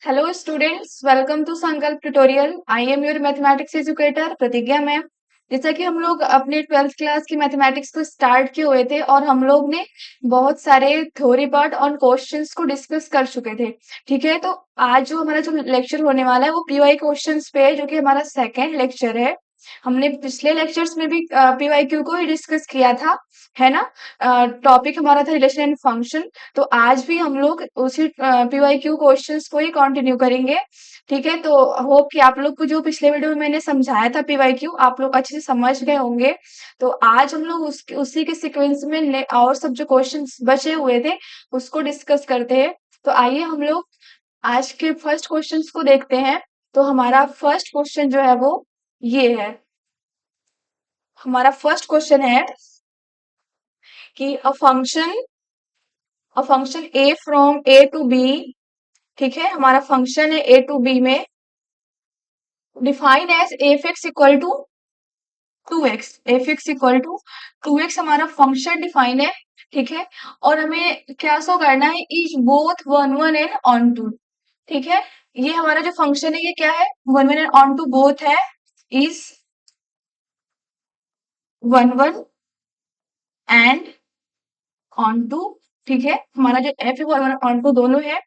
Hello students, welcome to संकल्प tutorial. I am your mathematics educator प्रतिज्ञा ma'am. जैसा कि हम लोग अपने 12th क्लास की मैथमेटिक्स को स्टार्ट किए हुए थे और हम लोग ने बहुत सारे थ्योरी पार्ट और क्वेश्चंस को डिस्कस कर चुके थे। ठीक है, तो आज जो हमारा जो लेक्चर होने वाला है वो पीवाई क्वेश्चंस पे है, जो कि हमारा सेकेंड लेक्चर है। हमने पिछले लेक्चर्स में भी पीवाई क्यू को ही डिस्कस किया था, है ना। टॉपिक हमारा था रिलेशन एंड फंक्शन। तो आज भी हम लोग उसी पीवाईक्यू क्वेश्चंस को ही कंटिन्यू करेंगे। ठीक है, तो होप कि आप लोग को जो पिछले वीडियो में मैंने समझाया था पीवाईक्यू आप लोग अच्छे से समझ गए होंगे। तो आज हम लोग उसी के सीक्वेंस में और सब जो क्वेश्चंस बचे हुए थे उसको डिस्कस करते हैं। तो आइए हम लोग आज के फर्स्ट क्वेश्चंस को देखते हैं। तो हमारा फर्स्ट क्वेश्चन जो है वो ये है। हमारा फर्स्ट क्वेश्चन है कि a function A from A to B. ठीक है, हमारा फंक्शन है ए टू बी में define as f x equal to 2x। F x equal to 2x हमारा फंक्शन डिफाइन है। ठीक है, और हमें क्या शो करना है, is both one one and onto. ठीक है, ये हमारा जो फंक्शन है ये क्या है, one one and onto both है, is one one and onto. ठीक है, हमारा जो एफ है वो वन ऑन टू दोनों है।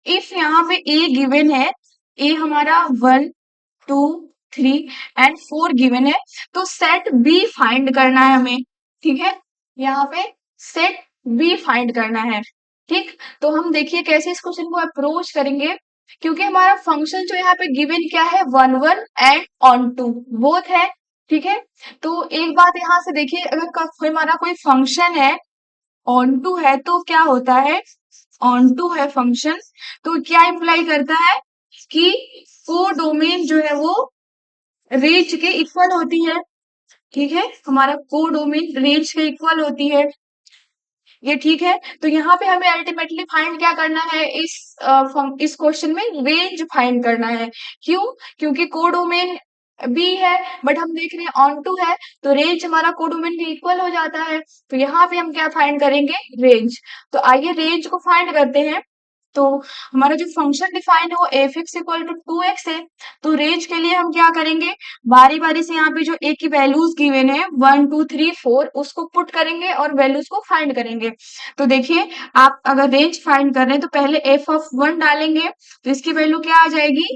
इफ यहाँ पे ए गिवन है, ए हमारा 1 2 3 एंड 4 गिवन है, तो सेट बी फाइंड करना है हमें। ठीक है, यहाँ पे सेट बी फाइंड करना है। ठीक, तो हम देखिए कैसे इस क्वेश्चन को अप्रोच करेंगे। क्योंकि हमारा फंक्शन जो यहाँ पे गिवन क्या है, one one and onto both है। ठीक है, तो एक बात यहाँ से देखिए, अगर हमारा कोई फंक्शन है ऑन टू है तो क्या होता है, ऑन टू है फंक्शन तो क्या इम्प्लाई करता है कि को डोमेन जो है वो रेंज के इक्वल होती है। ठीक है, हमारा को डोमेन रेंज के इक्वल होती है, ये ठीक है। तो यहाँ पे हमें अल्टीमेटली फाइंड क्या करना है, इस क्वेश्चन में रेंज फाइंड करना है। क्यों, क्योंकि को डोमेन बी है बट हम देख रहे हैं ऑन टू है, तो रेंज हमारा को डोमेन के इक्वल हो जाता है। तो यहाँ पे हम क्या फाइंड करेंगे, रेंज। तो आइए रेंज को फाइंड करते हैं। तो हमारा जो फंक्शन डिफाइन है वो F x equal to 2x है। तो रेंज के लिए हम क्या करेंगे, बारी बारी से यहाँ पे जो ए की वैल्यूज गिवन है 1 2 3 4 उसको पुट करेंगे और वैल्यूज को फाइंड करेंगे। तो देखिए, आप अगर रेंज फाइंड कर रहे हैं तो पहले एफ ऑफ 1 डालेंगे, तो इसकी वैल्यू क्या आ जाएगी,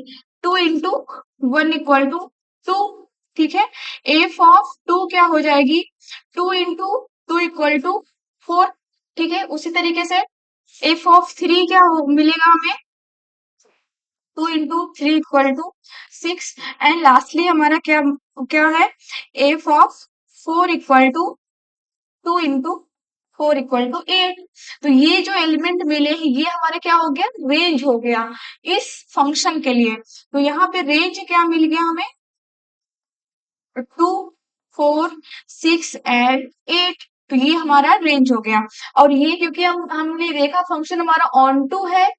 2 इंटू 1 इक्वल टू 2। ठीक है, एफ ऑफ 2 क्या हो जाएगी, 2 इंटू 2 इक्वल टू 4। ठीक है, उसी तरीके से एफ ऑफ 3 क्या मिलेगा हमें, 2 into 3 equal to 6। And lastly हमारा क्या क्या है, f of 4 equal to 2 into 4 equal to 8। तो ये जो एलिमेंट मिले हैं ये हमारा क्या हो गया, रेंज हो गया इस फंक्शन के लिए। तो यहाँ पे रेंज क्या मिल गया हमें, 2 4 6 एंड 8। तो ये हमारा रेंज हो गया। और ये क्योंकि हमने देखा फंक्शन हमारा ऑन टू है।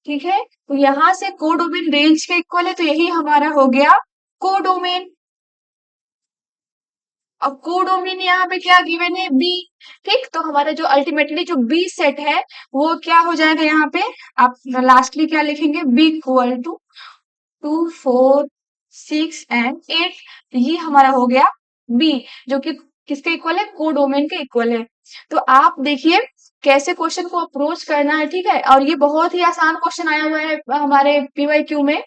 ठीक है, तो यहां से कोडोमेन रेंज के इक्वल है, तो यही हमारा हो गया कोडोमेन। अब कोडोमेन यहाँ पे क्या गिवन है, बी। ठीक, तो हमारा जो अल्टीमेटली जो बी सेट है वो क्या हो जाएगा, यहाँ पे आप लास्टली क्या लिखेंगे, बी इक्वल टू 2 4 6 एंड 8। ये हमारा हो गया बी, जो कि किसके इक्वल है, कोडोमेन के इक्वल है। तो आप देखिए कैसे क्वेश्चन को अप्रोच करना है। ठीक है, और ये बहुत ही आसान क्वेश्चन आया हुआ है हमारे पीवाईक्यू में।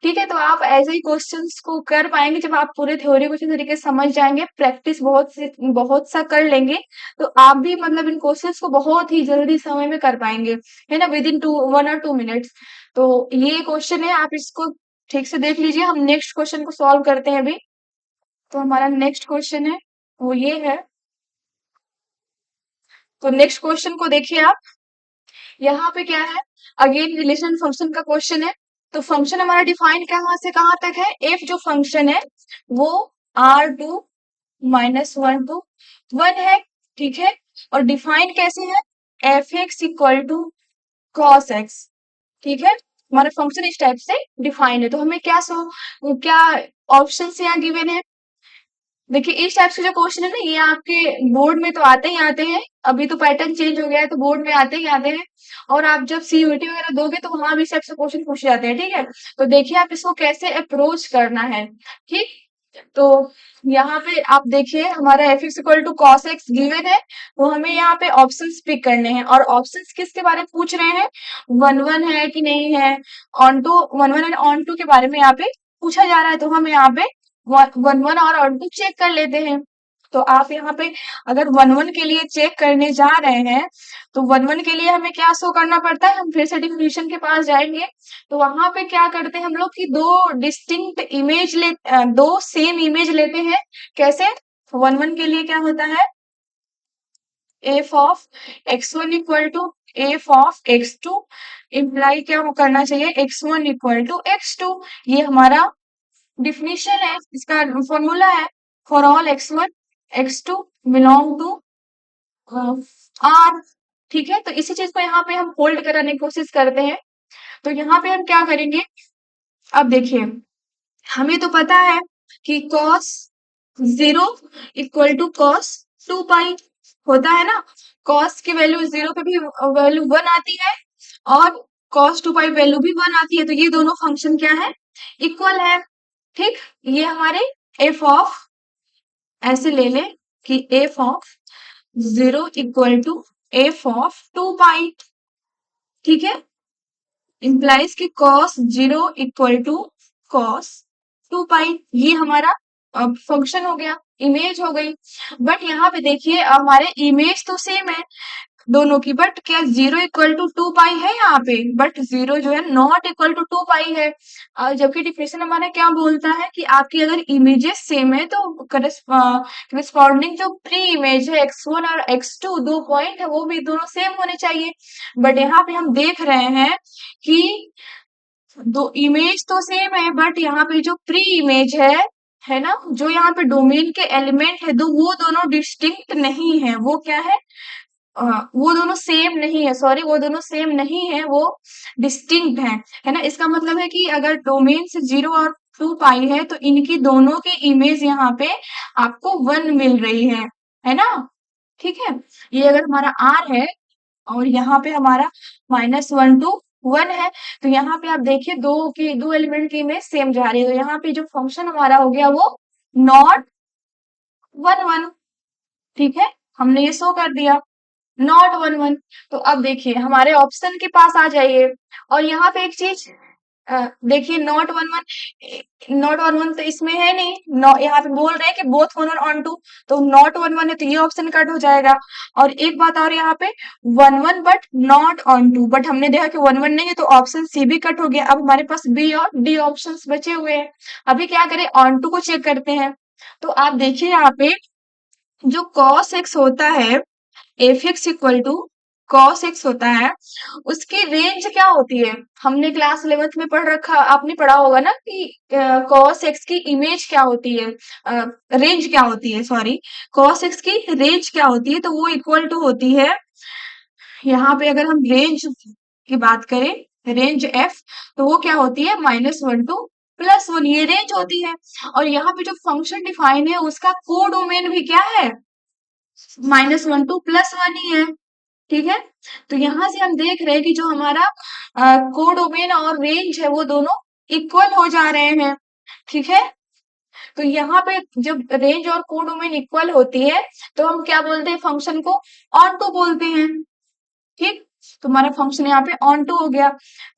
ठीक है, तो आप ऐसे ही क्वेश्चंस को कर पाएंगे जब आप पूरे थ्योरी को अच्छी तरीके से समझ जाएंगे, प्रैक्टिस बहुत सा कर लेंगे, तो आप भी मतलब इन क्वेश्चंस को बहुत ही जल्दी समय में कर पाएंगे, है ना, विद इन 1 or 2 मिनट्स। तो ये क्वेश्चन है, आप इसको ठीक से देख लीजिए। हम नेक्स्ट क्वेश्चन को सॉल्व करते हैं अभी। तो हमारा नेक्स्ट क्वेश्चन है वो ये है। तो नेक्स्ट क्वेश्चन को देखिए आप, यहाँ पे क्या है, अगेन रिलेशन फंक्शन का क्वेश्चन है। तो फंक्शन हमारा डिफाइन कहाँ से कहाँ तक है, एफ जो फंक्शन है वो R2 माइनस 1 है। ठीक है, और डिफाइन कैसे है, f x equal to cos x. ठीक है, हमारा फंक्शन इस टाइप से डिफाइन है। तो हमें क्या ऑप्शन यहाँ गिवन है, देखिए इस टाइप से जो क्वेश्चन है ना, ये आपके बोर्ड में तो आते ही आते हैं। अभी तो पैटर्न चेंज हो गया है, तो बोर्ड में आते ही आते हैं। और आप जब सीयूईटी वगैरह दोगे तो वहां भी इस टाइप से क्वेश्चन पूछे जाते हैं, ठीक है। तो देखिए आप इसको कैसे अप्रोच करना है, ठीक। तो यहाँ पे आप देखिए हमारा f x equal to cos x given है, तो हमें यहाँ पे ऑप्शंस पिक करने हैं। और ऑप्शंस किसके बारे में पूछ रहे हैं, वन वन है कि नहीं है, onto, one one and onto के बारे में यहाँ पे पूछा जा रहा है। तो हम यहाँ पे वन वन और ऑन टू चेक कर लेते हैं। तो आप यहाँ पे अगर वन वन के लिए चेक करने जा रहे हैं, तो वन वन के लिए हमें क्या शो करना पड़ता है, हम फिर से डिफिनेशन के पास जाएंगे। तो वहां पे क्या करते हैं हम लोग कि दो डिस्टिंक्ट इमेज दो सेम इमेज लेते हैं। कैसे, वन वन के लिए क्या होता है, f of x one equal to F of x two, imply क्या करना चाहिए, x one equal to x two. ये हमारा डिफिनीशन है, इसका फॉर्मूला है, for all x one x two belong to R. ठीक है, तो इसी चीज को यहाँ पे हम होल्ड कराने की कोशिश करते हैं। तो यहाँ पे हम क्या करेंगे, अब देखिए हमें तो पता है कि cos zero equal to cos two pi होता है ना। cos की वैल्यू जीरो पे भी वैल्यू वन आती है, और cos टू पाई वैल्यू भी वन आती है। तो ये दोनों फंक्शन क्या है, इक्वल है, ठीक। ये हमारे एफ ऑफ, ऐसे ले ले कि F of zero equal to F of two pi, ठीक है। इंप्लाइज कि cos zero equal to cos two pi, ये हमारा फंक्शन हो गया, इमेज हो गई। बट यहाँ पे देखिए हमारे इमेज तो सेम है दोनों की, बट क्या जीरो इक्वल टू टू पाई है यहाँ पे, बट जीरो जो है नॉट इक्वल टू टू पाई है। जबकि डिफिनेशन हमारा क्या बोलता है कि आपकी अगर इमेजेस सेम है तो करस्पॉन्डिंग जो प्री इमेज है एक्स वन और एक्स टू, दो पॉइंट है वो भी दोनों सेम होने चाहिए। बट यहाँ पे हम देख रहे हैं कि दो इमेज तो सेम है, बट यहाँ पे जो प्री इमेज है ना, जो यहाँ पे डोमेन के एलिमेंट है, दो वो दोनों डिस्टिंक्ट नहीं है। वो क्या है, वो दोनों सेम नहीं है, सॉरी वो दोनों सेम नहीं है, वो डिस्टिंक्ट है ना। इसका मतलब है कि अगर डोमेन से जीरो और टू पाई है तो इनकी दोनों की इमेज यहाँ पे आपको वन मिल रही है ना, ठीक है। ये अगर हमारा आर है और यहाँ पे हमारा माइनस वन टू वन है, तो यहाँ पे आप देखिए दो एलिमेंट की इमेज सेम जा रही है। तो यहाँ पे जो फंक्शन हमारा हो गया वो नॉट वन वन, ठीक है, हमने ये शो कर दिया नॉट वन वन। तो अब देखिए हमारे ऑप्शन के पास आ जाइए, और यहाँ पे एक चीज देखिए नॉट वन वन तो इसमें है नहीं, यहाँ पे बोल रहे हैं कि both one one onto, तो नॉट वन वन है तो ये ऑप्शन कट हो जाएगा। और एक बात और यहाँ पे one one but not onto, but हमने देखा कि वन वन नहीं है तो ऑप्शन सी भी कट हो गया। अब हमारे पास बी और डी ऑप्शंस बचे हुए हैं। अभी क्या करें, ऑन टू को चेक करते हैं। तो आप देखिए यहाँ पे जो cos x होता है, f x equal to cos x होता है, उसकी रेंज क्या होती है, हमने क्लास 11th में पढ़ रखा, आपने पढ़ा होगा ना कि कॉस एक्स की इमेज क्या होती है, रेंज क्या होती है, सॉरी, कॉस एक्स की रेंज क्या होती है, तो वो इक्वल टू होती है, यहाँ पे अगर हम रेंज की बात करें, रेंज एफ, तो वो क्या होती है minus one to plus one, ये रेंज होती है। और यहाँ पे जो फंक्शन डिफाइन है उसका कोडोमेन भी क्या है, minus one to plus one ही है, ठीक है। तो यहां से हम देख रहे हैं कि जो हमारा कोडोमेन और रेंज है वो दोनों इक्वल हो जा रहे हैं, ठीक है। तो यहाँ पे जब रेंज और कोडोमेन इक्वल होती है तो हम क्या बोलते हैं, फंक्शन को ऑन टू बोलते हैं, ठीक। तो हमारा फंक्शन यहाँ पे ऑन टू हो गया।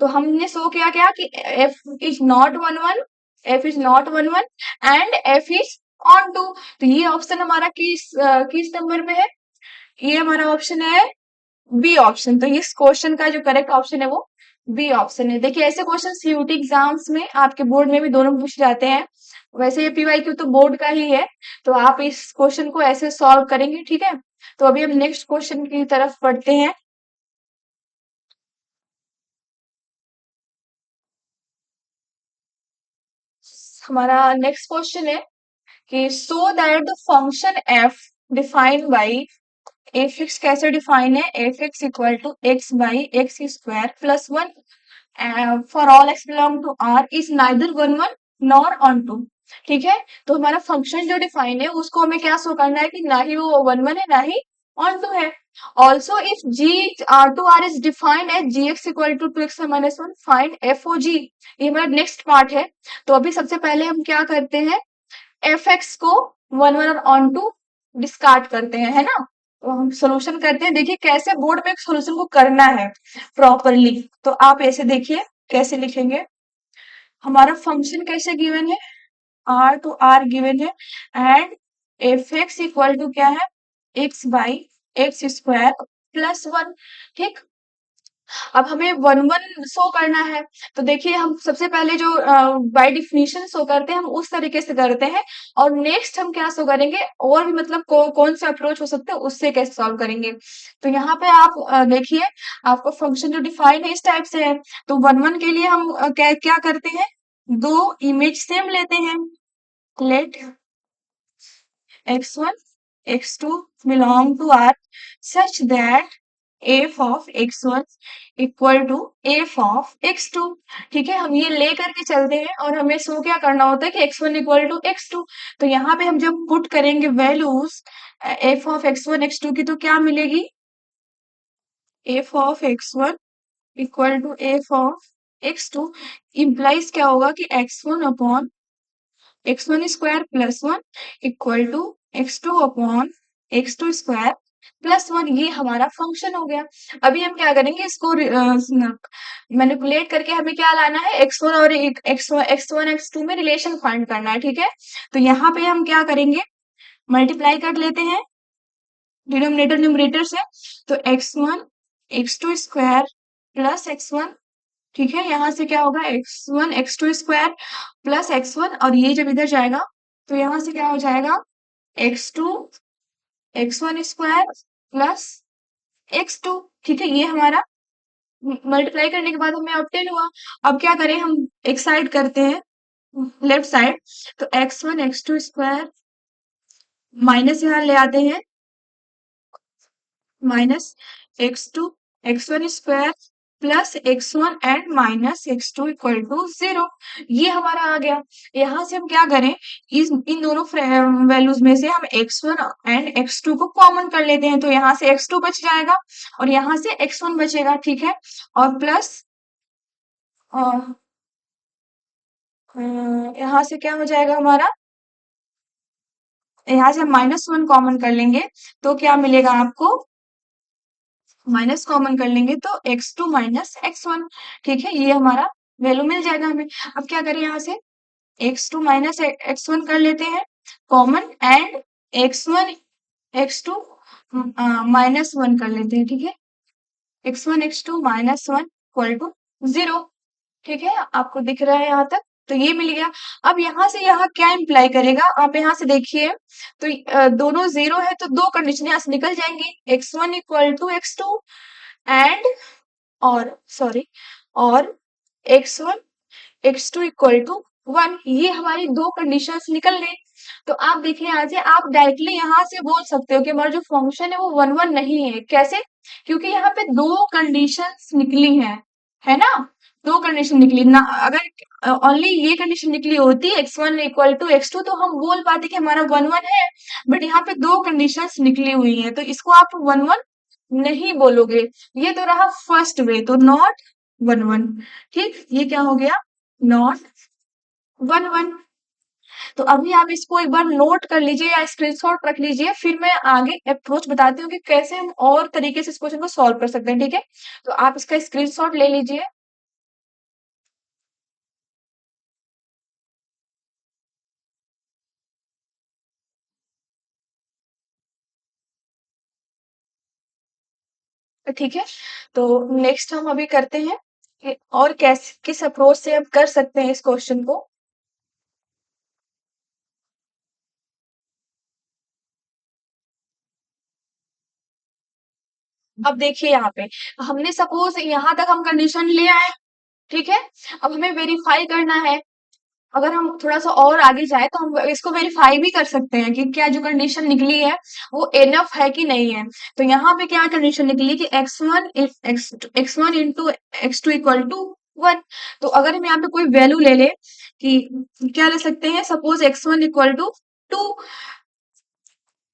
तो हमने शो किया क्या कि f is not one one, f is not one one and f is onto. तो ये ऑप्शन हमारा किस नंबर में है, ये हमारा ऑप्शन है बी ऑप्शन। तो इस क्वेश्चन का जो करेक्ट ऑप्शन है वो बी ऑप्शन है। देखिए ऐसे क्वेश्चन सीयूटी एग्जाम्स में आपके बोर्ड में भी दोनों पूछ जाते हैं। वैसे ये पीवाईक्यू तो बोर्ड का ही है, तो आप इस क्वेश्चन को ऐसे सॉल्व करेंगे, ठीक है। तो अभी हम नेक्स्ट क्वेश्चन की तरफ बढ़ते हैं। हमारा नेक्स्ट क्वेश्चन है कि so that the function f defined by, f x कैसे डिफाइन है, f x equal to x by x square plus one for all x belong to R is neither one one nor onto. ठीक है। तो हमारा function जो define है उसको हमें क्या शो करना है कि ना ही वो वन वन है ना ही ऑन टू है। Also if g R to R is defined as g x equal to two x minus one, find f o g. ये हमारा नेक्स्ट पार्ट है। तो अभी सबसे पहले हम क्या करते हैं, एफ एक्स को वन वन और ऑन टू डिस्कार्ड करते हैं, है ना। तो हम सोल्यूशन करते हैं, देखिए कैसे बोर्ड पे सोल्यूशन को करना है प्रॉपरली। तो आप ऐसे देखिए कैसे लिखेंगे। हमारा फंक्शन कैसे गिवन है, आर टू आर गिवन है and f x equal to क्या है, x by x square plus one. ठीक। अब हमें वन वन शो करना है। तो देखिए हम सबसे पहले जो बाय डिफिनीशन शो करते हैं हम उस तरीके से करते हैं, और नेक्स्ट हम क्या शो करेंगे, और भी मतलब कौन से अप्रोच हो सकते हैं उससे कैसे सॉल्व करेंगे। तो यहाँ पे आप देखिए आपका फंक्शन जो डिफाइन है इस टाइप से है। तो वन वन के लिए हम क्या क्या करते हैं, दो इमेज सेम लेते हैं। Let x1 x2 belong to R such that f of x1 equal to f of x2। ठीक है, हम ये ले करके चलते हैं और हमें शो क्या करना होता है कि x1 इक्वल टू x2। तो यहाँ पे हम जब पुट करेंगे values f of x1 x2 की, तो क्या मिलेगी, f of x1 equal to f of x2 implies क्या होगा कि x1 upon x1 square plus one equal to x2 upon x2 square plus one. ये हमारा फंक्शन हो गया। अभी हम क्या करेंगे, इसको मैनिपुलेट करके हमें क्या लाना है, x1 और x1 x2 में रिलेशन फाइंड करना है। ठीक है, तो यहाँ पे हम क्या करेंगे, मल्टीप्लाई कर लेते हैं डिनोमिनेटर न्यूमरेटर से। तो x1 x2 square plus x1, ठीक है, यहाँ से क्या होगा x1 x2 square plus x1, और ये जब इधर जाएगा तो यहाँ से क्या हो जाएगा x2 x1 square plus x2। ठीक है, ये हमारा मल्टीप्लाई करने के बाद हमें ऑब्टेन हुआ। अब क्या करें, हम एक साइड करते हैं लेफ्ट साइड। तो x1 x2 स्क्वायर माइनस यहाँ ले आते हैं, minus x2 x1 square plus x1 and minus x2 equal to 0। ये हमारा आ गया। यहाँ से हम क्या करें, इन दोनों वैल्यूज में से हम x1 एंड x2 को कॉमन कर लेते हैं। तो यहाँ से x2 बच जाएगा और यहाँ से x1 बचेगा। ठीक है, और प्लस यहाँ से क्या हो जाएगा हमारा, यहाँ से हम माइनस वन कॉमन कर लेंगे तो क्या मिलेगा आपको, माइनस कॉमन कर लेंगे तो x2 माइनस x1। ठीक है, ये हमारा वैल्यू मिल जाएगा हमें। अब क्या करें, यहाँ से x2 माइनस x1 कर लेते हैं common and x1 x2 minus one कर लेते हैं। ठीक है, x1 x2 minus one equal to 0। ठीक है, आपको दिख रहा है यहाँ तक, तो ये मिल गया। अब यहाँ से यहाँ क्या इम्प्लाई करेगा, आप यहाँ से देखिए तो दोनों 0 है तो दो कंडीशन यहाँ से निकल जाएंगी, x1 equal to x2 and और सॉरी और x1 x2 इक्वल टू 1। ये हमारी दो कंडीशंस निकल गई। तो आप देखिए यहाँ से आप डायरेक्टली यहाँ से बोल सकते हो कि हमारा जो फंक्शन है वो वन वन नहीं है। कैसे, क्योंकि यहाँ पे दो कंडीशंस निकली है ना, दो कंडीशन निकली ना। अगर ओनली ये कंडीशन निकली होती x1 इक्वल टू x2 तो हम बोल पाते कि हमारा वन वन है, बट यहाँ पे दो कंडीशंस निकली हुई है तो इसको आप वन वन नहीं बोलोगे। ये तो रहा फर्स्ट वे, तो नॉट वन वन। ठीक, ये क्या हो गया, नॉट वन वन। तो अभी आप इसको एक बार नोट कर लीजिए या स्क्रीनशॉट रख लीजिए, फिर मैं आगे अप्रोच बताती हूँ कि कैसे हम और तरीके से इस क्वेश्चन को सॉल्व कर सकते हैं। ठीक है, तो आप इसका स्क्रीनशॉट ले लीजिए। ठीक है, तो नेक्स्ट हम अभी करते हैं कि और कैसे किस अप्रोच से हम कर सकते हैं इस क्वेश्चन को। अब देखिए यहाँ पे हमने सपोज यहाँ तक हम कंडीशन ले आए। ठीक है, अब हमें वेरीफाई करना है। अगर हम थोड़ा सा और आगे जाए तो हम इसको वेरीफाई भी कर सकते हैं कि क्या जो कंडीशन निकली है वो एनफ है कि नहीं है। तो यहाँ पे क्या कंडीशन निकली कि x1 into x2 equal to 1। तो अगर हम यहाँ पे कोई वैल्यू ले ले कि क्या ले सकते हैं, सपोज x1 इक्वल टू 2,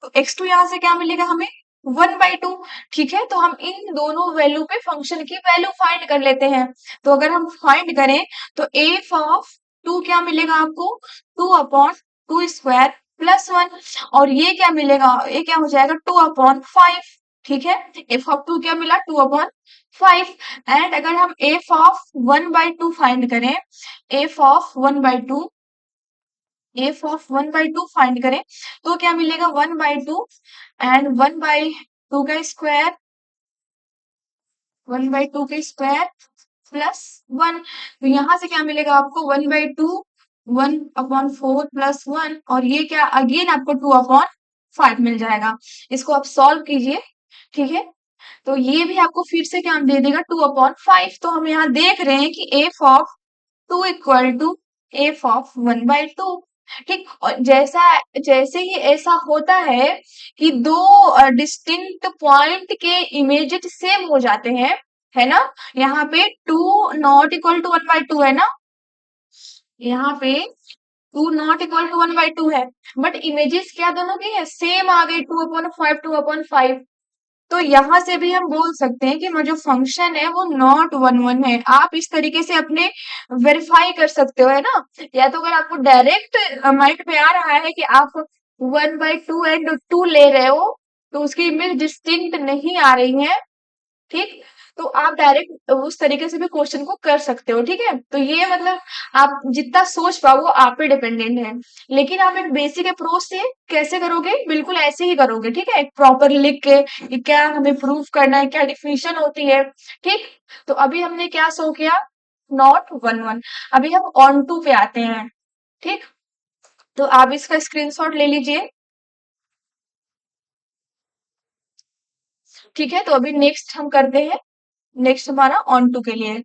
तो x2 यहाँ से क्या मिलेगा हमें 1/2। ठीक है, तो हम इन दोनों वैल्यू पे फंक्शन की वैल्यू फाइंड कर लेते हैं। तो अगर हम फाइंड करें तो एफ ऑफ 2 क्या मिलेगा आपको, 2/2 प्लस 1, और ये क्या मिलेगा, ये क्या हो जाएगा 2/5। ठीक है, एफ ऑफ 2 क्या मिला 2/5। एंड अगर हम एफ ऑफ 1/2 फाइंड करें, F of 1/2, F of 1/2 find करें तो क्या मिलेगा 1/2 एंड 1/2 का स्क्वायर, 1/2 के स्क्वायर प्लस 1। तो यहाँ से क्या मिलेगा आपको 1/2, 1/4 प्लस 1, और ये क्या अगेन आपको 2/5 मिल जाएगा। इसको आप सॉल्व कीजिए। ठीक है, तो ये भी आपको फिर से क्या दे देगा 2/5। तो हम यहाँ देख रहे हैं कि F of 2 equal to F of 1/2। ठीक, और जैसा जैसे ही ऐसा होता है कि दो डिस्टिंक्ट पॉइंट के इमेजेस सेम हो जाते हैं, है ना, यहाँ पे 2 नॉट इक्वल टू 1/2 है ना, यहाँ पे 2 नॉट इक्वल टू 1/2 है, बट इमेजेस क्या दोनों की है, सेम आ गई 2/5, 2/5। तो यहाँ से भी हम बोल सकते हैं कि जो फंक्शन है वो नॉट 1 1 है। आप इस तरीके से अपने वेरीफाई कर सकते हो, है ना। या तो अगर आपको डायरेक्ट माइंड में आ रहा है कि आप 1/2 एंड 2 ले रहे हो तो उसकी इमेज डिस्टिंक्ट नहीं आ रही है, ठीक, तो आप डायरेक्ट उस तरीके से भी क्वेश्चन को कर सकते हो। ठीक है, तो ये मतलब आप जितना सोच पाओ वो आप पे डिपेंडेंट है, लेकिन आप एक बेसिक अप्रोच से कैसे करोगे, बिल्कुल ऐसे ही करोगे। ठीक है, प्रॉपर लिख के कि क्या हमें प्रूफ करना है, क्या डिफिनेशन होती है। ठीक, तो अभी हमने क्या शो किया, नॉट 1 1। अभी हम ऑन टू पे आते हैं। ठीक, तो आप इसका स्क्रीनशॉट ले लीजिए। ठीक है, तो अभी नेक्स्ट हम करते हैं, नेक्स्ट हमारा ऑन टू के लिए।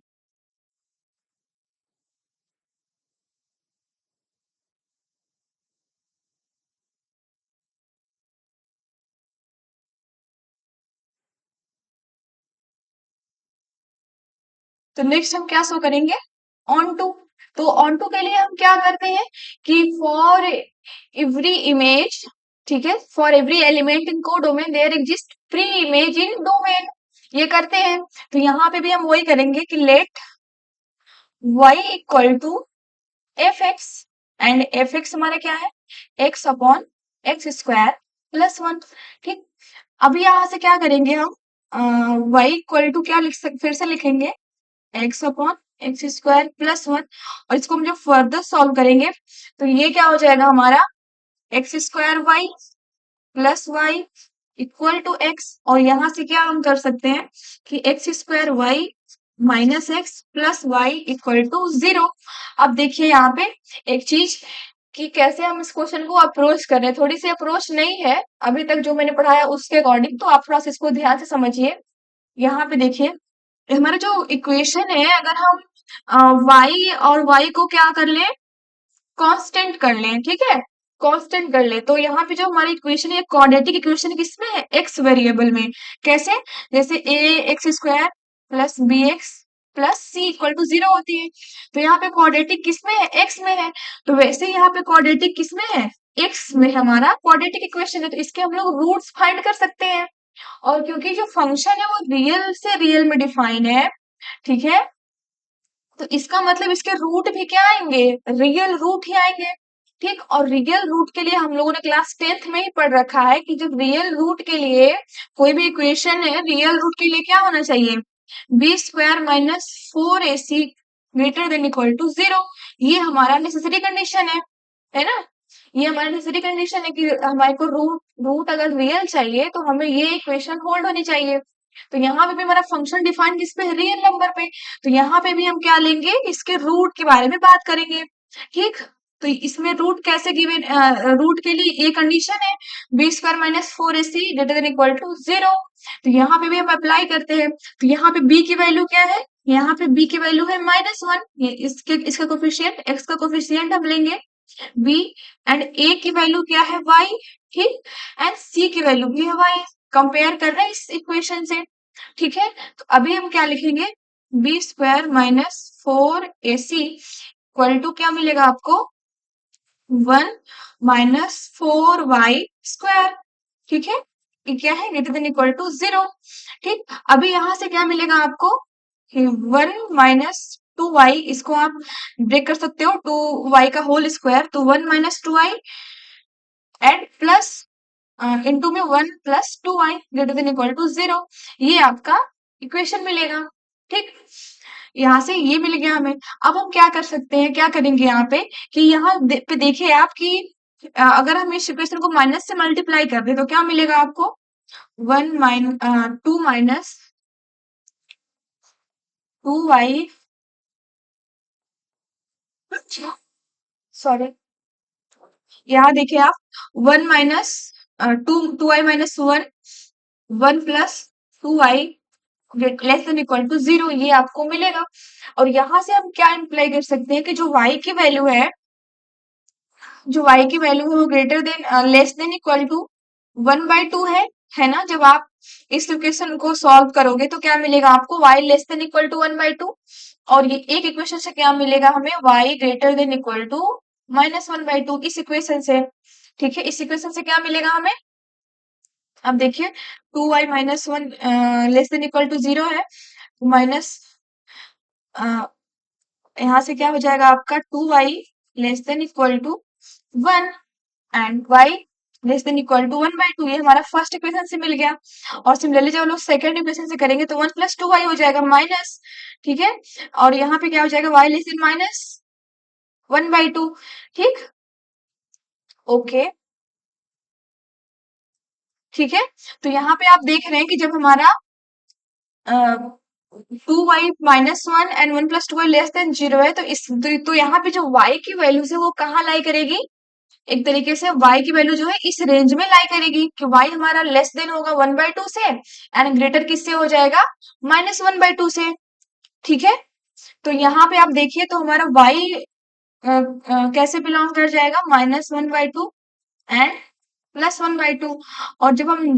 तो नेक्स्ट हम क्या शो करेंगे, ऑन टू। तो ऑन टू के लिए हम क्या करते हैं कि फॉर एवरी इमेज, ठीक है, for every element in codomain there exist pre image in domain, ये करते हैं। तो यहाँ पे भी हम वही करेंगे कि let y equal to f x, and f x हमारा क्या है, x upon x square plus 1। ठीक, अभी यहाँ से क्या करेंगे हम, y इक्वल टू क्या लिख सकते, फिर से लिखेंगे x upon x square plus 1, और इसको हम जब फर्दर सॉल्व करेंगे तो ये क्या हो जाएगा हमारा x square y plus y equal to x, और यहाँ से क्या हम कर सकते हैं कि x square y minus x plus y equal to 0। अब देखिए यहाँ पे एक चीज कि कैसे हम इस क्वेश्चन को अप्रोच कर रहे हैं, थोड़ी सी अप्रोच नहीं है अभी तक जो मैंने पढ़ाया उसके अकॉर्डिंग, तो आप थोड़ा सा इसको ध्यान से समझिए। यहाँ पे देखिए हमारा जो इक्वेशन है, अगर हम y और y को क्या कर लें, कांस्टेंट कर लें, ठीक है, कांस्टेंट कर ले, तो यहाँ पे जो हमारी इक्वेशन है क्वाड्रेटिक इक्वेशन किसमें है, एक्स वेरिएबल में। कैसे, जैसे a x square plus b x plus c equal to 0 होती है, तो यहाँ पे क्वाड्रेटिक किसमें है, एक्स में है। तो वैसे यहाँ पे क्वाड्रेटिक किसमें है, एक्स में हमारा क्वाड्रेटिक इक्वेशन है, तो इसके हम लोग रूट्स फाइंड कर सकते हैं। और क्योंकि जो फंक्शन है वो रियल से रियल में डिफाइन है, ठीक है, तो इसका मतलब इसके रूट भी क्या आएंगे, रियल रूट ही आएंगे। ठीक, और रियल रूट के लिए हम लोगों ने क्लास 10th में ही पढ़ रखा है कि जब रियल रूट के लिए कोई भी इक्वेशन है, रियल रूट के लिए क्या होना चाहिए, b square minus 4ac greater than equal to 0। ये हमारा नेसेसरी कंडीशन है ना, ये हमारा नेसेसरी कंडीशन है कि हमारे को रूट रूट अगर रियल चाहिए तो हमें ये इक्वेशन होल्ड होनी चाहिए। तो यहाँ पे भी हमारा फंक्शन डिफाइन किस पे है, रियल नंबर पे। तो यहाँ पे भी हम क्या लेंगे, इसके रूट के बारे में बात करेंगे। ठीक, तो इसमें रूट कैसे गिवन, रूट के लिए ये कंडीशन है b square minus 4ac greater than equal to 0। तो यहाँ पे भी हम अप्लाई करते हैं। तो यहाँ पे b की वैल्यू क्या है, यहाँ पे b की वैल्यू है -1, ये इसका कोफिशिएंट x का कोफिशिएंट हम लेंगे b, एंड a की वैल्यू क्या है y, ठीक, एंड c की वैल्यू भी है y। कंपेयर कर रहे हैं इस इक्वेशन से। ठीक है, तो अभी हम क्या लिखेंगे, b square minus 4ac equal to क्या मिलेगा आपको 1 माइनस 4y स्क्वायर। ठीक है, ये क्या है ग्रेटर देन इक्वल टू 0। ठीक, अभी यहां से क्या मिलेगा आपको 1 माइनस 2y, इसको आप ब्रेक कर सकते हो 2y का होल स्क्वायर, तो 1 minus 2y and plus into में 1 plus 2y greater than equal to 0, ये आपका इक्वेशन मिलेगा। ठीक, यहाँ से ये मिल गया हमें। अब हम क्या कर सकते हैं, क्या करेंगे यहाँ पे कि यहाँ पे देखिए आप कि अगर हम इस इक्वेशन को माइनस से मल्टीप्लाई कर दे तो क्या मिलेगा आपको 2 माइनस 2y, सॉरी यहाँ देखिए आप 1 minus 2y minus 1, 1 plus 2y less than equal to 0, ये आपको मिलेगा। और यहाँ से हम क्या इंप्लाई कर सकते हैं कि जो y की वैल्यू है, जो y की वैल्यू है वो greater than less than equal to 1/2 है ना। जब आप इस इक्वेशन को सॉल्व करोगे तो क्या मिलेगा आपको y less than equal to 1/2, और ये एक इक्वेशन से क्या मिलेगा हमें y greater than equal to minus 1/2 इस इक्वेशन से। ठीक है, इस इक्वेशन से क्या मिलेगा हमें, अब देखिए 2y minus 1 less than equal to 0 है, माइनस यहाँ से क्या हो जाएगा आपका 2y less than equal to 1 and y less than equal to 1/2, ये हमारा फर्स्ट इक्वेशन से मिल गया। और सिमिलरली जब हम लोग सेकंड इक्वेशन से करेंगे तो 1 प्लस 2y हो जाएगा माइनस, ठीक है, और यहाँ पे क्या हो जाएगा y लेस देन माइनस 1/2। ठीक, ओके, ठीक है, तो यहाँ पे आप देख रहे हैं कि जब हमारा 2y minus 1 and 1 plus 2y less then 0 है, तो इस तो यहाँ पे जो y की वैल्यू है वो कहाँ लाई करेगी, एक तरीके से y की वैल्यू जो है इस रेंज में लाई करेगी कि y हमारा लेस देन होगा 1/2 से एंड ग्रेटर किससे हो जाएगा माइनस 1/2 से। ठीक है, तो यहाँ पे आप देखिए तो हमारा y कैसे बिलोंग कर जाएगा -1/2 एंड +1/2। और जब हम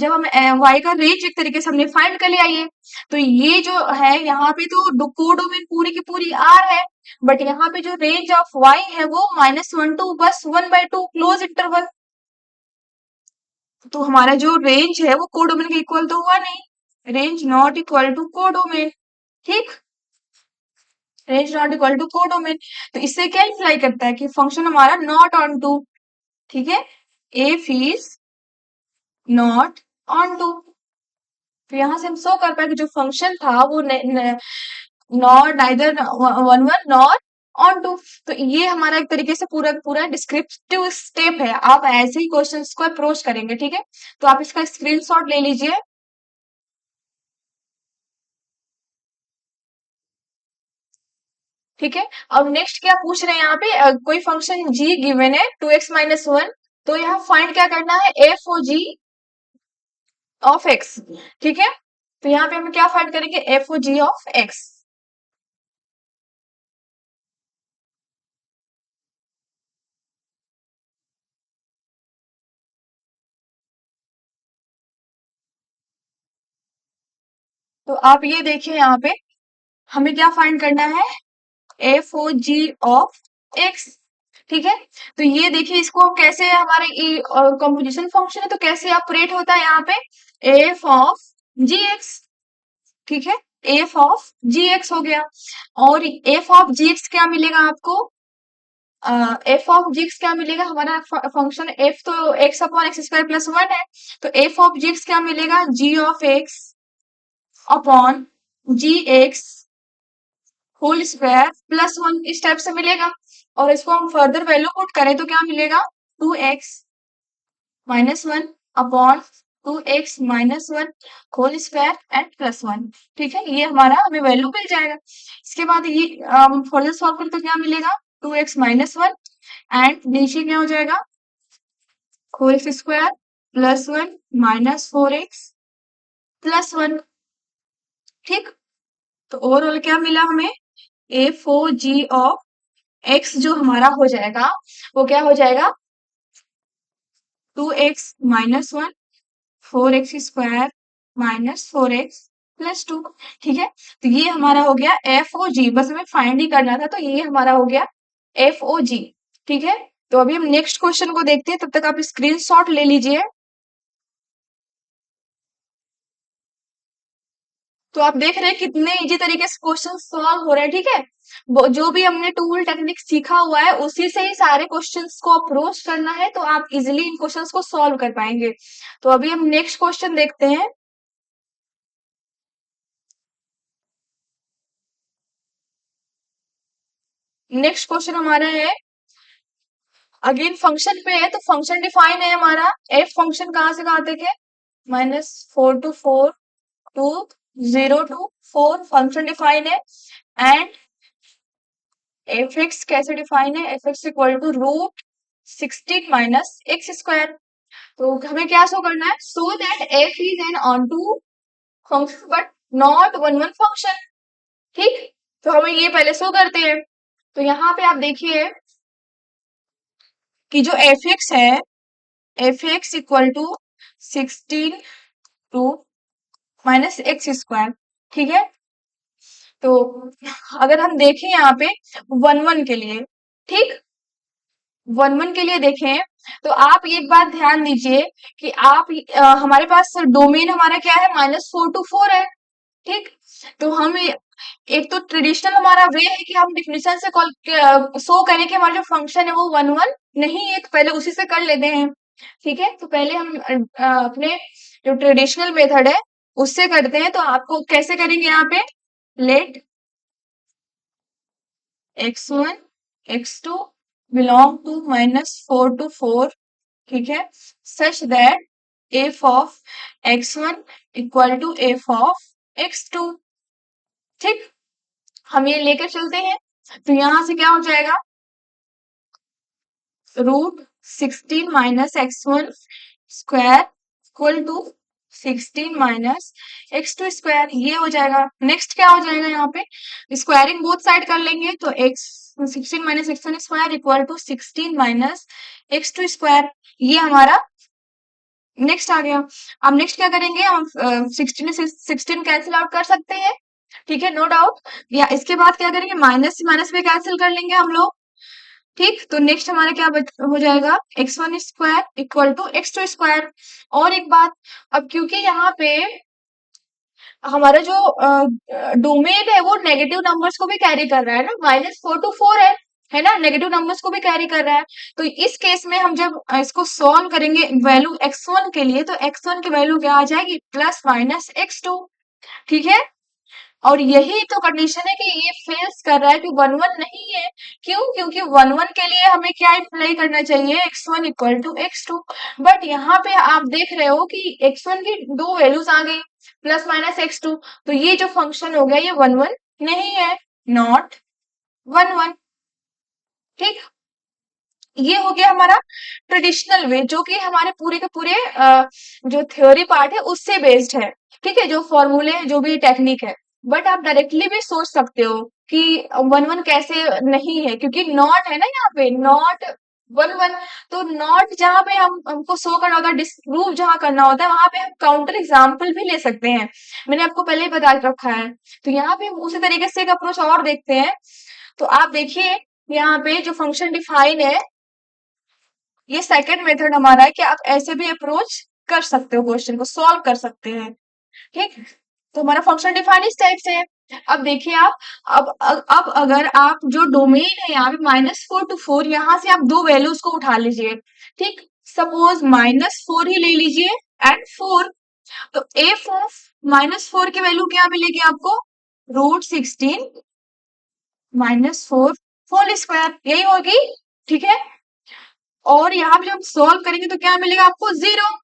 y का रेंज एक तरीके से हमने फाइंड कर लिया, ये तो ये जो है यहाँ पे तो कोडोमेन पूरी की पूरी R है, बट यहाँ पे जो रेंज ऑफ y है वो -1 टू बस 1/2 क्लोज इंटरवल, तो हमारा जो रेंज है वो कोडोमेन के इक्वल तो हुआ नहीं, range not equal to codomain. ठीक, range not equal to codomain, तो इससे क्या इंप्लाई करता है कि फंक्शन हमारा नॉट ऑन टू। ठीक है, f is not onto, तो यहाँ से हम शो कर पाए कि जो फंक्शन था वो not neither one one not onto. तो ये हमारा एक तरीके से पूरा पूरा डिस्क्रिप्टिव स्टेप है, आप ऐसे ही क्वेश्चंस को अप्रोच करेंगे। ठीक है, तो आप इसका स्क्रीनशॉट ले लीजिए। ठीक है, अब नेक्स्ट क्या पूछ रहे हैं यहाँ पे, कोई फंक्शन g गिवन है 2x माइनस 1, तो यहाँ फाइंड क्या करना है f o g of x। ठीक है, तो यहाँ पे हम क्या फाइंड करेंगे f o g of x। तो आप ये देखिए यहाँ पे हमें क्या फाइंड करना है f o g of x. ठीक है, तो ये देखिए इसको कैसे हमारे कंपोजिशन फंक्शन है तो कैसे ऑपरेट होता है यहाँ पे एफ ऑफ जी एक्स। ठीक है, एफ ऑफ जी एक्स हो गया, और एफ ऑफ जी एक्स क्या मिलेगा आपको, एफ ऑफ जी एक्स क्या मिलेगा, हमारा फंक्शन एफ तो x upon x square plus 1 है, तो एफ ऑफ जी एक्स क्या मिलेगा g of x upon g x whole square plus 1 इस टाइप से मिलेगा। और इसको हम फर्दर वैल्यू पुट करें तो क्या मिलेगा 2x minus 1 upon 2x minus 1 whole square and plus 1। ठीक है, ये हमारा हमें वैल्यू मिल जाएगा। इसके बाद ये फर्दर सॉल्व करें तो क्या मिलेगा 2x माइनस 1 एंड नीचे क्या हो जाएगा whole square plus 1 minus 4x plus 1। ठीक, तो ओवरऑल क्या मिला हमें f o g of x जो हमारा हो जाएगा वो क्या हो जाएगा 2x minus 1 4x square minus 4x +2। ठीक है, तो ये हमारा हो गया FOG, बस हमें फाइंड ही करना था, तो ये हमारा हो गया FOG। ठीक है, तो अभी हम नेक्स्ट क्वेश्चन को देखते हैं, तब तक आप स्क्रीनशॉट ले लीजिए। तो आप देख रहे हैं कितने इजी तरीके से क्वेश्चन सॉल्व हो रहे हैं। ठीक है, जो भी हमने टूल टेक्निक सीखा हुआ है उसी से ही सारे क्वेश्चंस को अप्रोच करना है, तो आप इजिली इन क्वेश्चंस को सॉल्व कर पाएंगे। तो अभी हम नेक्स्ट क्वेश्चन देखते हैं। नेक्स्ट क्वेश्चन हमारा है, अगेन फंक्शन पे है, तो फंक्शन डिफाइन है हमारा। एफ फंक्शन कहाँ से कहाँ तक है, -4 to 4 to 0 to 4 function define है। एंड एफ एक्स कैसे डिफाइन है, f x equal to √16 minus x square. तो हमें क्या शो करना है, so that f is an onto function but not one one function. ठीक, तो हमें ये पहले शो करते हैं। तो यहाँ पे आप देखिए कि जो एफ एक्स है, f x equal to 16 to minus x square. ठीक है, तो अगर हम देखें यहाँ पे वन वन के लिए, ठीक, वन वन के लिए देखें, तो आप एक बात ध्यान दीजिए कि आप हमारे पास डोमेन हमारा क्या है, -4 to 4 है। ठीक, तो हम एक तो ट्रेडिशनल हमारा वे है कि हम डिफिनेशन से कॉल शो करें कि हमारा जो फंक्शन है वो वन वन नहीं है, तो पहले उसी से कर लेते हैं। ठीक है, तो पहले हम अपने जो ट्रेडिशनल मेथड है उससे करते हैं। तो आपको कैसे करेंगे, यहाँ पे late x1 x2 belong to -4 to 4, ठीक है, such that f of x1 equal to F of x2। ठीक, हम ये लेकर चलते हैं, तो यहां से क्या हो जाएगा, √16 minus x1 square equal to 16 minus x2 square, ये हो जाएगा। नेक्स्ट क्या हो जाएगा, यहाँ पे स्क्वायरिंग बोथ साइड कर लेंगे, तो x 16 minus x1 square equal to 16 minus x2 square, ये हमारा नेक्स्ट आ गया। अब नेक्स्ट क्या करेंगे, हम 16 कैंसिल आउट कर सकते हैं। ठीक है, नो डाउट। या इसके बाद क्या करेंगे, माइनस से माइनस में कैंसिल कर लेंगे हम लोग। ठीक, तो नेक्स्ट हमारा क्या हो जाएगा, x1 square equal to x2 square. और एक बात, अब क्योंकि यहाँ पे हमारा जो डोमेन है वो नेगेटिव नंबर्स को भी कैरी कर रहा है ना, -4 to 4 है ना, नेगेटिव नंबर्स को भी कैरी कर रहा है। तो इस केस में हम जब इसको सॉल्व करेंगे वैल्यू x1 के लिए, तो x1 की वैल्यू क्या आ जाएगी, प्लस माइनस x2। ठीक है, और यही तो कंडीशन है कि ये फेल्स कर रहा है कि वन वन नहीं है। क्यों, क्योंकि वन वन के लिए हमें क्या अप्लाई करना चाहिए, x1 equal to x2। But यहाँ पे आप देख रहे हो कि x1 की दो वैल्यूज आ गई, प्लस माइनस x2, तो ये जो फंक्शन हो गया ये वन वन नहीं है, नॉट वन वन। ठीक, ये हो गया हमारा ट्रेडिशनल वे, जो कि हमारे पूरे के पूरे जो थ्योरी पार्ट है उससे बेस्ड है। ठीक है, जो फॉर्मूले जो भी टेक्निक है, बट आप डायरेक्टली भी सोच सकते हो कि वन वन कैसे नहीं है, क्योंकि नॉट है ना यहाँ पे, नॉट वन वन। तो नॉट जहाँ पे हमको शो करना होता है, डिस्प्रूव जहाँ करना होता है, वहां पे हम काउंटर एग्जाम्पल भी ले सकते हैं। मैंने आपको पहले ही बता रखा है। तो यहाँ पे हम उसी तरीके से एक अप्रोच और देखते हैं। तो आप देखिए यहाँ पे जो फंक्शन डिफाइन है, ये सेकंड मेथड हमारा है कि आप ऐसे भी अप्रोच कर सकते हो, क्वेश्चन को सॉल्व कर सकते हैं। ठीक, तो हमारा फंक्शन डिफाइन इस टाइप से है। अब देखिए आप, अब अगर आप जो डोमेन है यहाँ पे -4 to 4, यहाँ से आप दो वैल्यूज को उठा लीजिए। ठीक, सपोज -4 ही ले लीजिए एंड 4, तो एफ ऑफ -4 की वैल्यू क्या मिलेगी आपको, √16 -4 होल स्क्वायर, यही होगी। ठीक है, और यहाँ पे जब सॉल्व करेंगे तो क्या मिलेगा आपको, 0।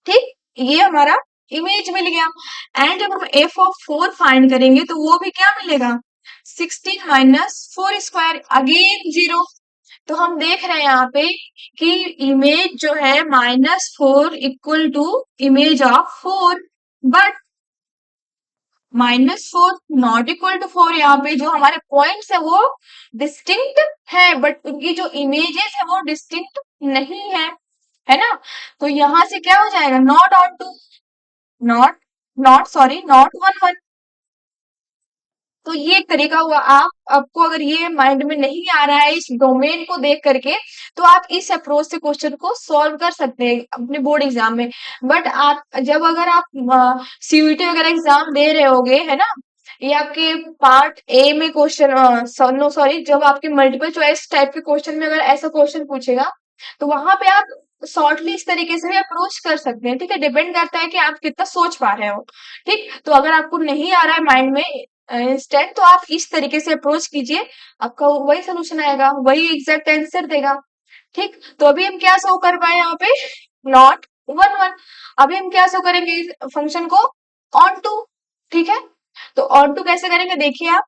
ठीक, ये हमारा इमेज मिल गया। एंड जब हम एफ ऑफ 4 फाइंड करेंगे तो वो भी क्या मिलेगा, 16 माइनस 4 स्क्वायर, अगेन 0। तो हम देख रहे हैं यहाँ पे कि इमेज जो है -4 equal to image of 4, but -4 not equal to 4, यहाँ पे जो हमारे पॉइंट्स है वो डिस्टिंक्ट है, बट उनकी जो इमेजेस है वो डिस्टिंक्ट नहीं है ना। तो यहां से क्या हो जाएगा, not onto, not not sorry not 1 1। तो ये एक तरीका हुआ। आप आपको अगर ये माइंड में नहीं आ रहा है इस डोमेन को देख करके, तो आप इस अप्रोच से क्वेश्चन को सॉल्व कर सकते हैं अपने बोर्ड एग्जाम में। बट आप जब अगर आप सीयूईटी वगैरह एग्जाम दे रहे होगे, है ना, ये आपके पार्ट ए में क्वेश्चन, नो सॉरी, जब आपके मल्टीपल चॉइस टाइप के क्वेश्चन में अगर ऐसा क्वेश्चन पूछेगा, तो वहां पे आप शॉर्टली इस तरीके से भी अप्रोच कर सकते हैं। ठीक है, डिपेंड करता है कि आप कितना सोच पा रहे हो। ठीक, तो अगर आपको नहीं आ रहा है माइंड में इंस्टेंट, तो आप इस तरीके से अप्रोच कीजिए, आपका वही सोल्यूशन आएगा, वही एग्जैक्ट आंसर देगा। ठीक, तो अभी हम क्या शो कर पाए यहाँ पे, नॉट 1 1। अभी हम क्या शो करेंगे इस फंक्शन को, ऑन टू। ठीक है, तो ऑन टू कैसे करेंगे देखिए आप।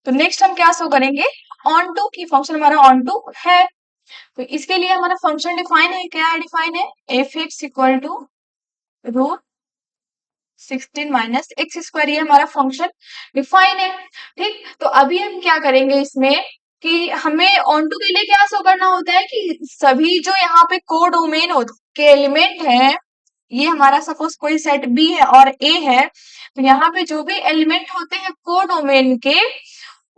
तो नेक्स्ट हम क्या शो करेंगे, ऑन टू की फंक्शन हमारा ऑन टू है। तो इसके लिए हमारा फंक्शन डिफाइन है, क्या डिफाइन है, f x equal to root 16 - x², ये हमारा फंक्शन डिफाइन है। ठीक, तो अभी हम क्या करेंगे इसमें कि हमें ऑन टू के लिए क्या शो करना होता है कि सभी जो यहाँ पे कोडोमेन के एलिमेंट है, ये हमारा सपोज कोई सेट बी है और ए है, तो यहाँ पे जो भी एलिमेंट होते हैं कोडोमेन के,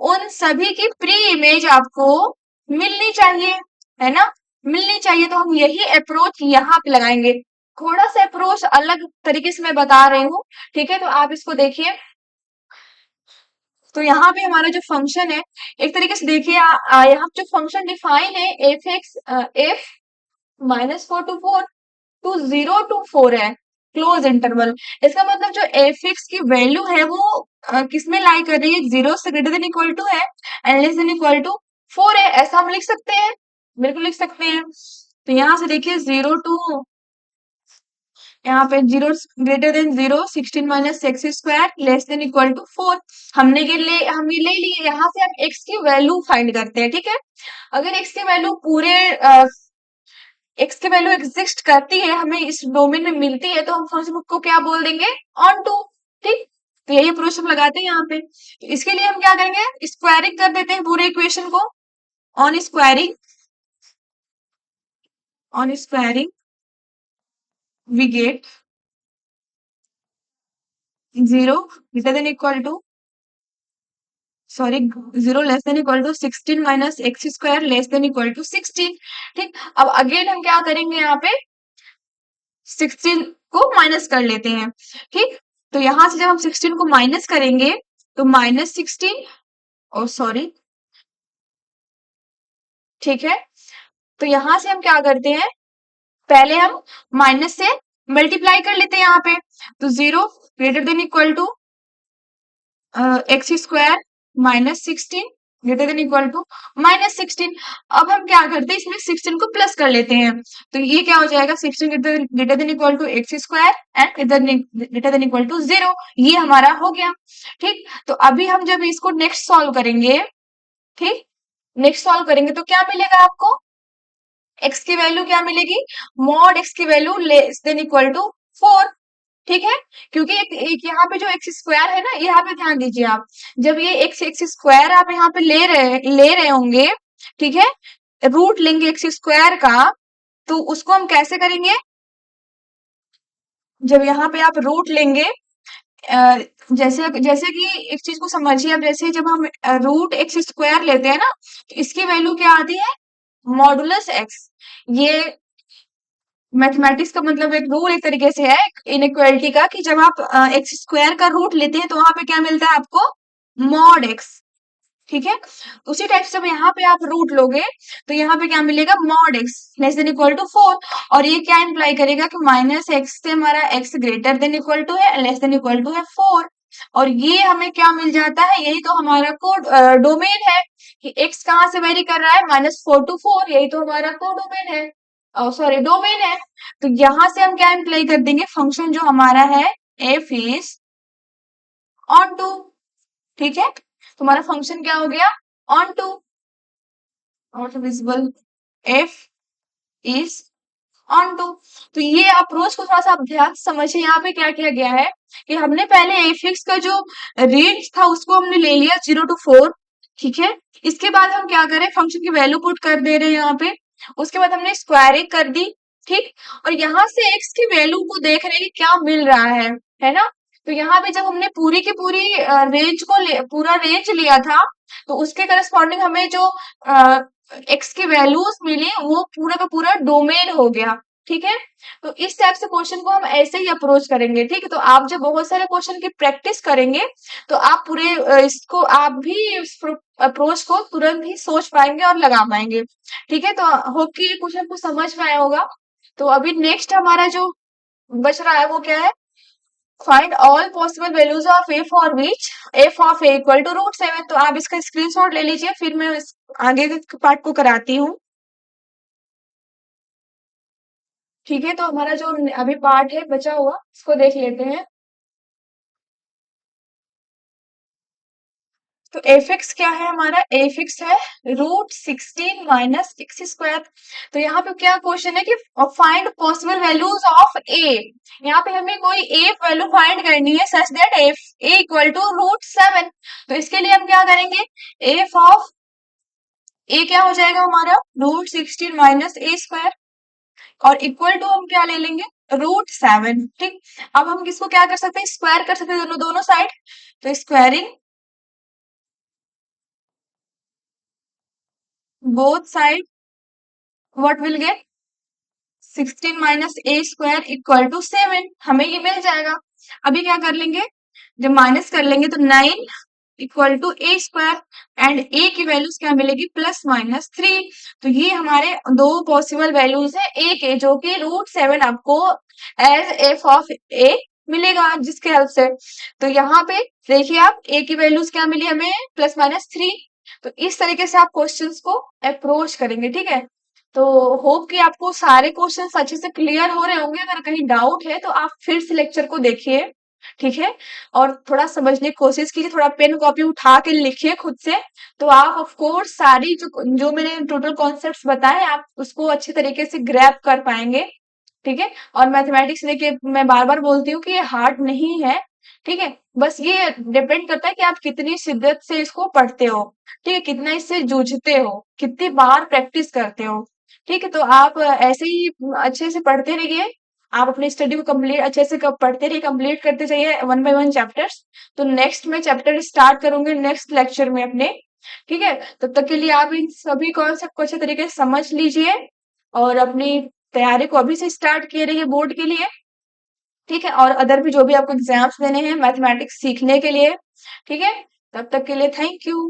उन सभी की प्री इमेज आपको मिलनी चाहिए, है ना, मिलनी चाहिए। तो हम यही अप्रोच यहाँ पे लगाएंगे। थोड़ा सा अप्रोच अलग तरीके से मैं बता रही हूँ। ठीक है, तो आप इसको देखिए। तो यहाँ पे हमारा जो फंक्शन है, एक तरीके से देखिए, यहाँ पे जो फंक्शन डिफाइन है, f x f -4 to 0 to 4 है, क्लोज इंटरवल। इसका मतलब जो एफ एक्स की वैल्यू है वो किसमें लाई कर रही है, 0 से ग्रेटर देन इक्वल टू है and less than equal to 4 है, ऐसा हम लिख सकते हैं, बिल्कुल लिख सकते हैं। तो यहाँ से देखिए 0 टू, यहाँ पे 0 greater than 0, 16 - x² less than equal to 4। हम ये ले लिए, यहाँ से हम x की वैल्यू फाइंड करते हैं। ठीक है, अगर x की वैल्यू पूरे x की वैल्यू एग्जिस्ट करती है, हमें इस डोमेन में मिलती है, तो हम फंक्शन को क्या बोल देंगे, ऑन टू। ठीक, तो यही अप्रोच हम लगाते हैं यहाँ पे। तो इसके लिए हम क्या करेंगे, स्क्वायरिंग कर देते हैं पूरे इक्वेशन को। On squaring, on squaring we get 0 greater than equal to, sorry, 0 less than equal to 16 - x² less than equal to 16। ठीक, अब अगेन हम क्या करेंगे, यहाँ पे 16 को माइनस कर लेते हैं। ठीक, तो यहां से जब हम 16 को माइनस करेंगे, तो -16, और सॉरी, ठीक है, तो यहां से हम क्या करते हैं, पहले हम माइनस से मल्टीप्लाई कर लेते हैं यहाँ पे। तो 0 greater than equal to x² -16 greater than equal to -16। अब हम क्या करते हैं, इसमें 16 को प्लस कर लेते हैं। तो ये क्या हो जाएगा, 16 greater than equal to x² and greater than equal to 0, ये हमारा हो गया। ठीक, तो अभी हम जब इसको नेक्स्ट सॉल्व करेंगे, ठीक, नेक्स्ट सॉल्व करेंगे तो क्या मिलेगा आपको, x की वैल्यू क्या मिलेगी, मॉड x की value less than equal to 4। ठीक है, क्योंकि एक यहाँ पे जो x² है ना, यहाँ पे ध्यान दीजिए आप, जब ये x² आप यहाँ पे ले रहे होंगे, ठीक है, रूट लेंगे x² का, तो उसको हम कैसे करेंगे, जब यहाँ पे आप रूट लेंगे, अ, जैसे जैसे कि एक चीज को समझिए, अब जैसे जब हम रूट x² लेते हैं ना, तो इसकी वैल्यू क्या आती है, मॉडुलस x। ये मैथमेटिक्स का मतलब एक रूल एक तरीके से है इनइक्वालिटी का, कि जब आप x² का रूट लेते हैं, तो वहां पे क्या मिलता है आपको, मॉड x। ठीक है, उसी टाइप से जब यहाँ पे आप रूट लोगे, तो यहाँ पे क्या मिलेगा, mod x less than equal to 4। और ये क्या इंप्लाई करेगा कि -x से हमारा x greater than equal to है, लेस देन इक्वल टू है 4। और ये हमें क्या मिल जाता है, यही तो हमारा कोड डोमेन है, कि x कहाँ से वेरी कर रहा है, -4 to 4, यही तो हमारा कोड डोमेन है, सॉरी डोमेन है। तो यहां से हम क्या इंप्लाई कर देंगे, फंक्शन जो हमारा है, f इज ऑन टू। ठीक है, तुम्हारा फंक्शन क्या हो गया, ऑन टू, और visible, f is onto. तो ये अप्रोच को थोड़ा सा आप ध्यान से समझिए। यहाँ पे क्या किया गया है कि हमने पहले एफिक्स का जो रेंज था उसको हमने ले लिया 0 to 4, ठीक है। इसके बाद हम क्या करें, फंक्शन की वैल्यू पुट कर दे रहे हैं यहाँ पे। उसके बाद हमने स्क्वायरिंग कर दी, ठीक। और यहाँ से एक्स की वैल्यू को देख रहे हैं कि क्या मिल रहा है ना। तो यहाँ पे जब हमने पूरी की पूरी रेंज को पूरा रेंज लिया था, तो उसके करस्पॉन्डिंग हमें जो एक्स की वैल्यूज मिली वो पूरा का पूरा डोमेन हो गया, ठीक है। तो इस टाइप से क्वेश्चन को हम ऐसे ही अप्रोच करेंगे, ठीक है। तो आप जब बहुत सारे क्वेश्चन की प्रैक्टिस करेंगे तो आप पूरे इसको आप भी इस अप्रोच को तुरंत ही सोच पाएंगे और लगा पाएंगे, ठीक है। तो होप कि ये क्वेश्चन को समझ में आया होगा। तो अभी नेक्स्ट हमारा जो बच रहा है वो क्या है, find all possible values of a for which f of a equal to √7। तो आप इसका स्क्रीनशॉट ले लीजिए, फिर मैं आगे के पार्ट को कराती हूँ, ठीक है। तो हमारा जो अभी पार्ट है बचा हुआ इसको देख लेते हैं। तो एफ एक्स क्या है हमारा, एफ एक्स है √16 - x²। तो यहाँ पे क्या क्वेश्चन है कि find possible values of a. यहाँ पे हमें कोई ए वैल्यू फाइंड करनी है such that f a equal to √7। तो इसके लिए हम क्या करेंगे, एफ ऑफ ए क्या हो जाएगा हमारा, √16 - a²। और इक्वल टू हम क्या ले लेंगे, √7, ठीक। अब हम किसको क्या कर सकते हैं, स्क्वायर कर सकते हैं दोनों दोनों साइड। तो squaring both side, what will get, 16 - a² equal to 7, हमें ये मिल जाएगा। अभी क्या कर लेंगे, जब माइनस कर लेंगे तो 9 equal to a² and a की वैल्यूज क्या मिलेगी, +-3। तो ये हमारे दो पॉसिबल वैल्यूज है a के, जो कि √7 आपको एज एफ ऑफ a मिलेगा जिसके हेल्प से। तो यहाँ पे देखिए आप a की वैल्यूज क्या मिली हमें, +-3। तो इस तरीके से आप क्वेश्चंस को अप्रोच करेंगे, ठीक है। तो होप कि आपको सारे क्वेश्चंस अच्छे से क्लियर हो रहे होंगे। अगर कहीं डाउट है तो आप फिर से लेक्चर को देखिए, ठीक है। और थोड़ा समझने की कोशिश कीजिए, थोड़ा पेन कॉपी उठा के लिखिए खुद से। तो आप ऑफ कोर्स सारी जो जो मैंने टोटल कॉन्सेप्ट्स बताए आप उसको अच्छे तरीके से ग्रैब कर पाएंगे, ठीक है। और मैथमेटिक्स देखिए मैं बार बार बोलती हूँ कि ये हार्ड नहीं है, ठीक है। बस ये डिपेंड करता है कि आप कितनी शिद्दत से इसको पढ़ते हो, ठीक है, कितना इससे जूझते हो, कितनी बार प्रैक्टिस करते हो, ठीक है। तो आप ऐसे ही अच्छे से पढ़ते रहिए। आप अपनी स्टडी को कंप्लीट अच्छे से पढ़ते रहिए, कंप्लीट करते जाइए 1 by 1 चैप्टर्स। तो नेक्स्ट मैं चैप्टर स्टार्ट करूंगी नेक्स्ट लेक्चर में अपने, ठीक है। तब तक के लिए आप इन सभी कॉन्सेप्ट को अच्छे तरीके से समझ लीजिए और अपनी तैयारी को अभी से स्टार्ट किए रहिए बोर्ड के लिए, ठीक है। और अदर भी जो भी आपको एग्जाम्स देने हैं मैथमेटिक्स सीखने के लिए, ठीक है। तब तक के लिए थैंक यू।